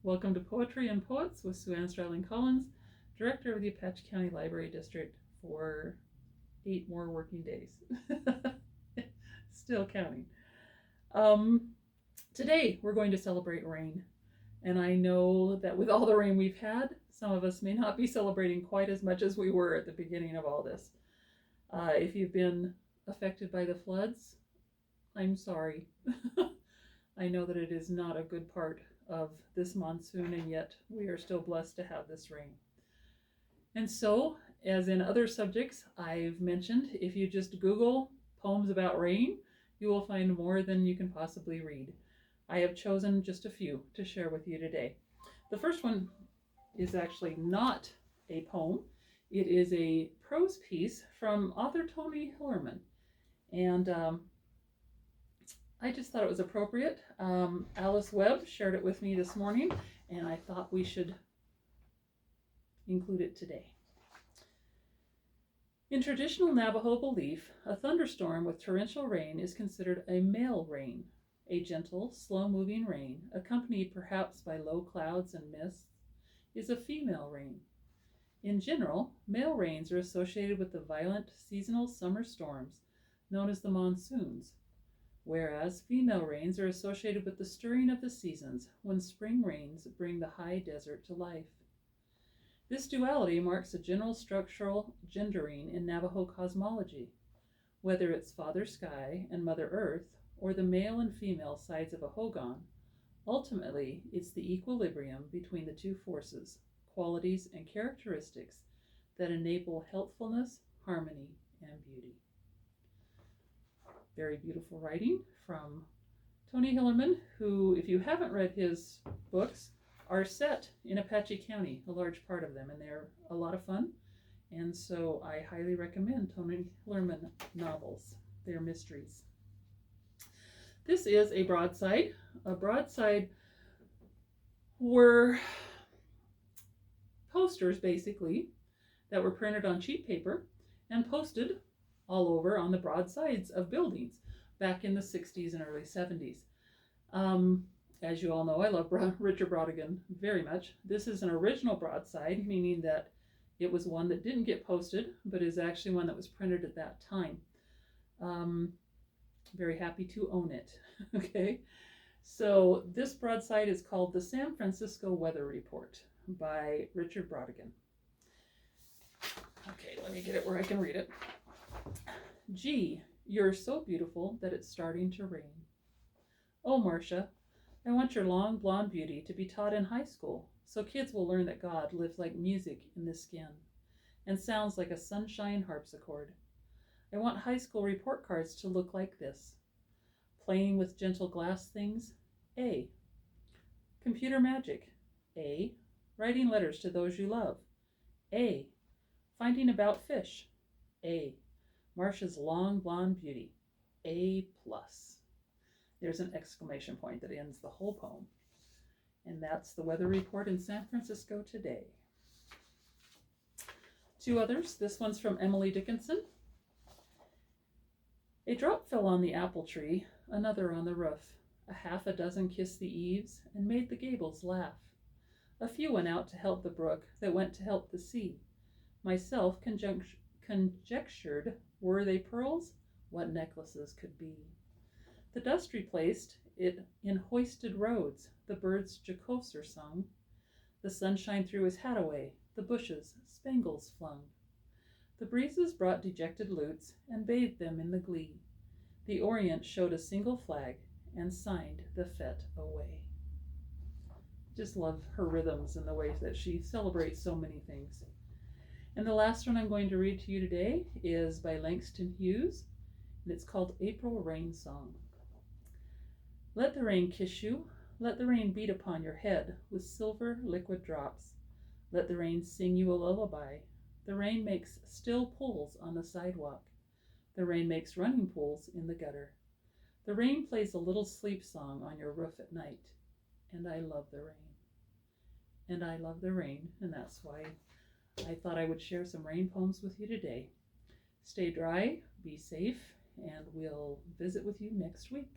Welcome to Poetry and Poets with SueAn Stradling-Collins, Director of the Apache County Library District for 8 more working days. Still counting. Today we're going to celebrate rain. And I know that with all the rain we've had, some of us may not be celebrating quite as much as we were at the beginning of all this. If you've been affected by the floods, I'm sorry. I know that it is not a good part of this monsoon, and yet we are still blessed to have this rain. And so, as in other subjects I've mentioned, if you just Google poems about rain, you will find more than you can possibly read. I have chosen just a few to share with you today. The first one is actually not a poem. It is a prose piece from author Tony Hillerman. And I just thought it was appropriate. Alice Webb shared it with me this morning, and I thought we should include it today. In traditional Navajo belief, a thunderstorm with torrential rain is considered a male rain. A gentle, slow-moving rain, accompanied perhaps by low clouds and mists, is a female rain. In general, male rains are associated with the violent seasonal summer storms known as the monsoons, whereas female rains are associated with the stirring of the seasons when spring rains bring the high desert to life. This duality marks a general structural gendering in Navajo cosmology, whether it's Father Sky and Mother Earth, or the male and female sides of a hogan. Ultimately, it's the equilibrium between the two forces, qualities, and characteristics that enable healthfulness, harmony, and beauty. Very beautiful writing from Tony Hillerman, who, if you haven't read his books, are set in Apache County, a large part of them, and they're a lot of fun. And so I highly recommend Tony Hillerman novels. They're mysteries. This is a broadside. A broadside were posters, basically, that were printed on cheap paper and posted all over on the broadsides of buildings back in the 60s and early 70s. As you all know, I love Richard Broadbent very much. This is an original broadside, meaning that it was one that didn't get posted, but is actually one that was printed at that time. Very happy to own it. Okay, so this broadside is called The San Francisco Weather Report by Richard Broadbent. Okay, let me get it where I can read it. Gee, you're so beautiful that it's starting to rain. Oh, Marcia, I want your long blonde beauty to be taught in high school so kids will learn that God lives like music in the skin and sounds like a sunshine harpsichord. I want high school report cards to look like this. Playing with gentle glass things, A. Computer magic, A. Writing letters to those you love, A. Finding about fish, A. Marcia's long blonde beauty, A+. There's an exclamation point that ends the whole poem. And that's the weather report in San Francisco today. 2 others. This one's from Emily Dickinson. A drop fell on the apple tree, another on the roof. A half a dozen kissed the eaves and made the gables laugh. A few went out to help the brook that went to help the sea. Myself conjectured, were they pearls, what necklaces could be. The dust replaced it in hoisted roads, the birds jocoser sung. The sunshine threw his hat away, the bushes spangles flung. The breezes brought dejected lutes and bathed them in the glee. The Orient showed a single flag and signed the fete away. Just love her rhythms and the way that she celebrates so many things. And the last one I'm going to read to you today is by Langston Hughes, and it's called April Rain Song. Let the rain kiss you, let the rain beat upon your head with silver liquid drops. Let the rain sing you a lullaby. The rain makes still pools on the sidewalk. The rain makes running pools in the gutter. The rain plays a little sleep song on your roof at night. And I love the rain. And I love the rain, and that's why I thought I would share some rain poems with you today. Stay dry, be safe, and we'll visit with you next week.